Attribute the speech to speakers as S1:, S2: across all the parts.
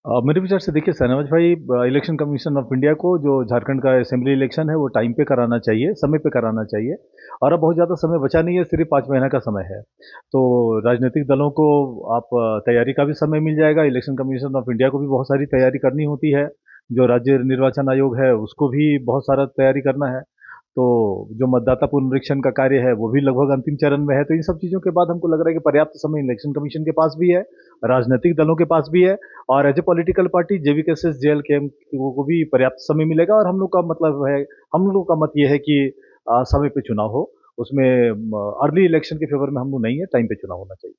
S1: मेरे विचार से देखिए सनावज भाई, इलेक्शन कमीशन ऑफ इंडिया को जो झारखंड का असेंबली इलेक्शन है वो टाइम पे कराना चाहिए, समय पे कराना चाहिए। और अब बहुत ज़्यादा समय बचा नहीं है, सिर्फ 5 महीना का समय है। तो राजनीतिक दलों को आप तैयारी का भी समय मिल जाएगा। इलेक्शन कमीशन ऑफ इंडिया को भी बहुत सारी तैयारी करनी होती है। जो राज्य निर्वाचन आयोग है उसको भी बहुत सारा तैयारी करना है। तो जो मतदाता पुनरीक्षण का कार्य है वो भी लगभग अंतिम चरण में है। तो इन सब चीज़ों के बाद हमको लग रहा है कि पर्याप्त समय इलेक्शन कमीशन के पास भी है, राजनीतिक दलों के पास भी है। और as a political party JVKS JLKM को भी पर्याप्त समय मिलेगा। और हम लोग का मतलब है, हम लोग का मत ये है कि समय पे चुनाव हो। उसमें अर्ली इलेक्शन के फेवर में हम लोग नहीं है, टाइम पे चुनाव होना चाहिए।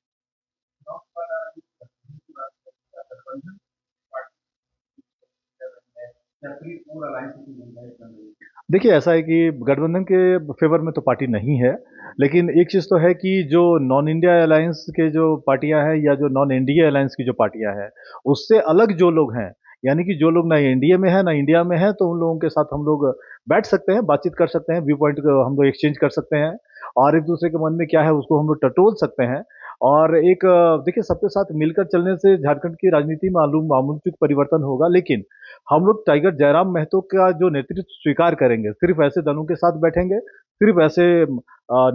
S1: देखिए ऐसा है कि गठबंधन के फेवर में तो पार्टी नहीं है। लेकिन एक चीज़ तो है कि जो नॉन इंडिया अलायंस के जो पार्टियां हैं या जो नॉन एनडीए अलायंस की जो पार्टियां हैं, उससे अलग जो लोग हैं, यानी कि जो लोग ना एनडीए में है ना इंडिया में है, तो उन लोगों के साथ हम लोग बैठ सकते हैं, बातचीत कर सकते हैं, व्यू पॉइंट हम लोग एक्सचेंज कर सकते हैं। और एक दूसरे के मन में क्या है उसको हम लोग टटोल सकते हैं। और एक देखिए सबके साथ मिलकर चलने से झारखंड की राजनीति में आमूल परिवर्तन होगा। लेकिन हम लोग टाइगर जयराम महतो का जो नेतृत्व स्वीकार करेंगे, सिर्फ ऐसे दलों के साथ बैठेंगे, सिर्फ ऐसे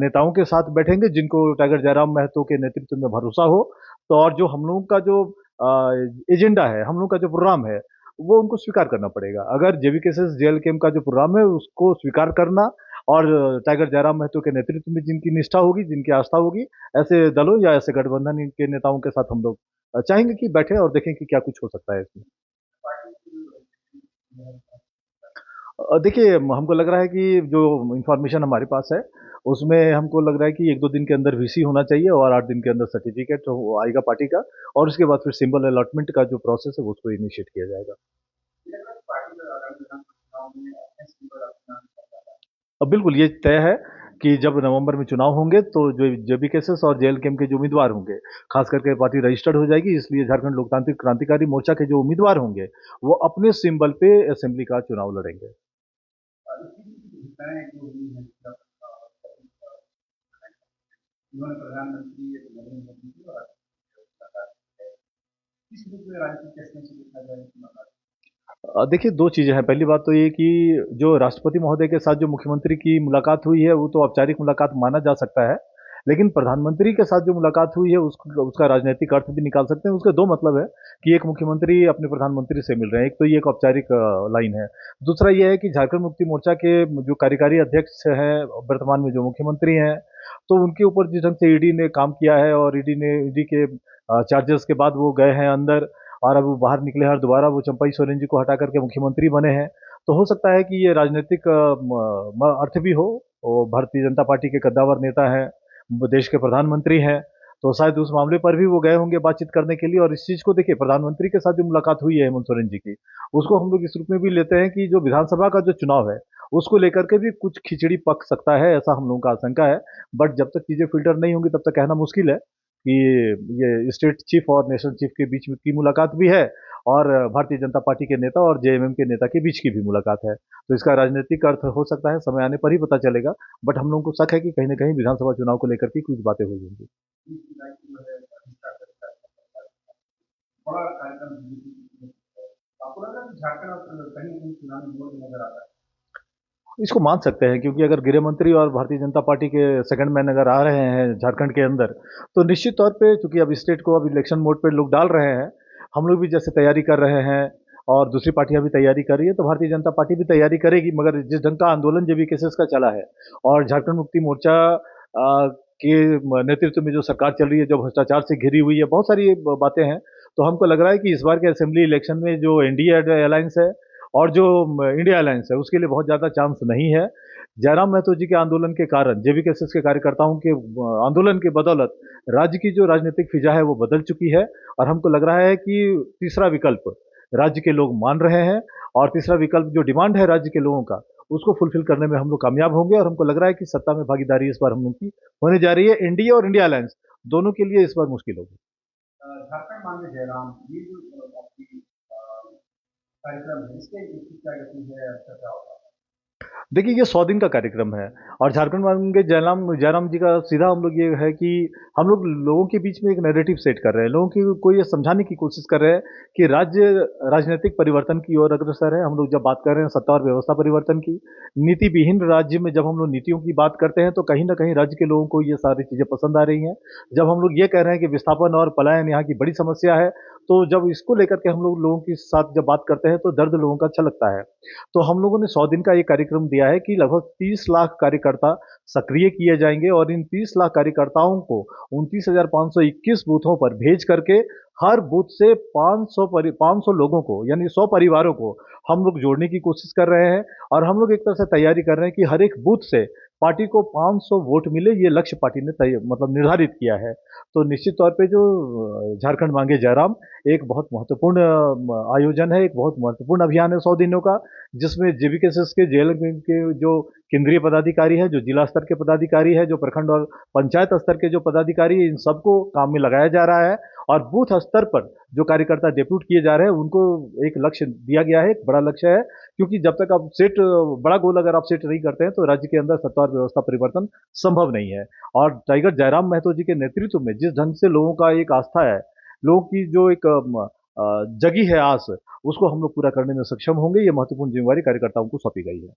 S1: नेताओं के साथ बैठेंगे जिनको टाइगर जयराम महतो के नेतृत्व में भरोसा हो। तो और जो हम लोगों का जो एजेंडा है, हम लोगों का जो प्रोग्राम है, वो उनको स्वीकार करना पड़ेगा। अगर जेवीकेएस जेएलकेएम का जो प्रोग्राम है उसको स्वीकार करना, और टाइगर जयराम महतो के नेतृत्व में जिनकी निष्ठा होगी, जिनकी आस्था होगी, ऐसे दलों या ऐसे गठबंधन के नेताओं के साथ हम लोग चाहेंगे कि बैठे और देखें कि क्या कुछ हो सकता है इसमें। देखिए हमको लग रहा है कि जो इन्फॉर्मेशन हमारे पास है उसमें हमको लग रहा है कि 1-2 दिन के अंदर वीसी होना चाहिए और 8 दिन के अंदर सर्टिफिकेट आएगा पार्टी का। और उसके बाद फिर सिंबल अलॉटमेंट का जो प्रोसेस है उसको इनिशिएट किया जाएगा। अब बिल्कुल ये तय है कि जब नवंबर में चुनाव होंगे तो जो जेबीकेएस और जेएलकेएम के जो उम्मीदवार होंगे, खास करके पार्टी रजिस्टर्ड हो जाएगी, इसलिए झारखंड लोकतांत्रिक क्रांतिकारी मोर्चा के जो उम्मीदवार होंगे वो अपने सिंबल पे असेंबली का चुनाव लड़ेंगे। देखिए 2 चीज़ें हैं। पहली बात तो ये कि जो राष्ट्रपति महोदय के साथ जो मुख्यमंत्री की मुलाकात हुई है, वो तो औपचारिक मुलाकात माना जा सकता है। लेकिन प्रधानमंत्री के साथ जो मुलाकात हुई है, उसका राजनैतिक अर्थ भी निकाल सकते हैं। उसके 2 मतलब है कि एक मुख्यमंत्री अपने प्रधानमंत्री से मिल रहे हैं, एक तो ये एक औपचारिक लाइन है। दूसरा ये है कि झारखंड मुक्ति मोर्चा के जो कार्यकारी अध्यक्ष हैं, वर्तमान में जो मुख्यमंत्री हैं, तो उनके ऊपर जिस ढंग से ईडी ने काम किया है और ईडी के चार्जेस के बाद वो गए हैं अंदर, और अब वो बाहर निकले हैं और दोबारा वो चंपई सोरेन जी को हटा करके मुख्यमंत्री बने हैं। तो हो सकता है कि ये राजनीतिक अर्थ भी हो। वो भारतीय जनता पार्टी के कद्दावर नेता हैं, वो देश के प्रधानमंत्री हैं। तो शायद उस मामले पर भी वो गए होंगे बातचीत करने के लिए। और इस चीज को देखिए, प्रधानमंत्री के साथ जो मुलाकात हुई है हेमंत सोरेन जी की, उसको हम लोग इस रूप में भी लेते हैं कि जो विधानसभा का जो चुनाव है उसको लेकर के भी कुछ खिचड़ी पक सकता है, ऐसा हम लोगों का आशंका है। बट जब तक चीजें फिल्टर नहीं होंगी तब तक कहना मुश्किल है कि ये स्टेट चीफ और नेशनल चीफ के बीच की मुलाकात भी है, और भारतीय जनता पार्टी के नेता और जेएमएम के नेता के बीच की भी मुलाकात है। तो इसका राजनीतिक अर्थ हो सकता है, समय आने पर ही पता चलेगा। बट हम लोगों को शक है कि कहीं ना कहीं विधानसभा चुनाव को लेकर के कुछ बातें हुई होंगी। इसको मान सकते हैं, क्योंकि अगर गृह मंत्री और भारतीय जनता पार्टी के सेकंड मैन अगर आ रहे हैं झारखंड के अंदर, तो निश्चित तौर पे चूंकि अब स्टेट को अब इलेक्शन मोड पे लोग डाल रहे हैं, हम लोग भी जैसे तैयारी कर रहे हैं और दूसरी पार्टियां भी तैयारी कर रही है, तो भारतीय जनता पार्टी भी तैयारी करेगी। मगर जिस ढंग का आंदोलन जेबी केसेस का चला है और झारखंड मुक्ति मोर्चा के नेतृत्व में जो सरकार चल रही है, जो भ्रष्टाचार से घिरी हुई है, बहुत सारी बातें हैं। तो हमको लग रहा है कि इस बार के असेंबली इलेक्शन में जो एनडीए अलायंस है और जो इंडिया अलायंस है उसके लिए बहुत ज्यादा चांस नहीं है। जयराम महतो जी के आंदोलन के कारण, जेवीकेएस के कार्यकर्ताओं के आंदोलन के बदौलत राज्य की जो राजनीतिक फिजा है वो बदल चुकी है। और हमको लग रहा है कि तीसरा विकल्प राज्य के लोग मान रहे हैं, और तीसरा विकल्प जो डिमांड है राज्य के लोगों का, उसको फुलफिल करने में हम लोग कामयाब होंगे। और हमको लग रहा है कि सत्ता में भागीदारी इस बार हम लोग की होने जा रही है। एनडीए और इंडिया अलायंस दोनों के लिए इस बार मुश्किल होगी। देखिए, ये 100 दिन का कार्यक्रम है और झारखंड मांगे जयराम जयराम जी का सीधा हम लोग ये है कि हम लोग लोगों के बीच में एक नैरेटिव सेट कर रहे हैं, लोगों की को ये समझाने की कोशिश कर रहे हैं कि राज्य राजनीतिक परिवर्तन की ओर अग्रसर है। हम लोग जब बात कर रहे हैं सत्ता और व्यवस्था परिवर्तन की, नीति विहीन राज्य में जब हम लोग नीतियों की बात करते हैं तो कहीं ना कहीं राज्य के लोगों को ये सारी चीजें पसंद आ रही हैं। जब हम लोग ये कह रहे हैं कि विस्थापन और पलायन यहाँ की बड़ी समस्या है, तो जब इसको लेकर के हम लोग लोगों के साथ जब बात करते हैं तो दर्द लोगों का अच्छा लगता है। तो हम लोगों ने 100 दिन का ये कार्यक्रम दिया है कि लगभग 30 लाख कार्यकर्ता सक्रिय किए जाएंगे और इन 30 लाख कार्यकर्ताओं को 29,521 बूथों पर भेज करके हर बूथ से 500 लोगों को यानी 100 परिवारों को हम लोग जोड़ने की कोशिश कर रहे हैं। और हम लोग एक तरह से तैयारी कर रहे हैं कि हर एक बूथ से पार्टी को 500 वोट मिले, ये लक्ष्य पार्टी ने मतलब निर्धारित किया है। तो निश्चित तौर पे जो झारखंड मांगे जयराम एक बहुत महत्वपूर्ण आयोजन है, एक बहुत महत्वपूर्ण अभियान है 100 दिनों का, जिसमें जेबीकेएसएस के जेल के जो केंद्रीय पदाधिकारी है, जो जिला स्तर के पदाधिकारी है, जो प्रखंड और पंचायत स्तर के जो पदाधिकारी है, इन सबको काम में लगाया जा रहा है। और बूथ स्तर पर जो कार्यकर्ता डेप्यूट किए जा रहे हैं उनको एक लक्ष्य दिया गया है, एक बड़ा लक्ष्य है, क्योंकि जब तक आप सेट बड़ा गोल अगर आप सेट नहीं करते हैं तो राज्य के अंदर सत्ता और व्यवस्था परिवर्तन संभव नहीं है। और टाइगर जयराम महतो जी के नेतृत्व में जिस ढंग से लोगों का एक आस्था है, लोगों की जो एक जगी है आस, उसको हम लोग पूरा करने में सक्षम होंगे। ये महत्वपूर्ण जिम्मेवारी कार्यकर्ताओं को सौंपी गई है।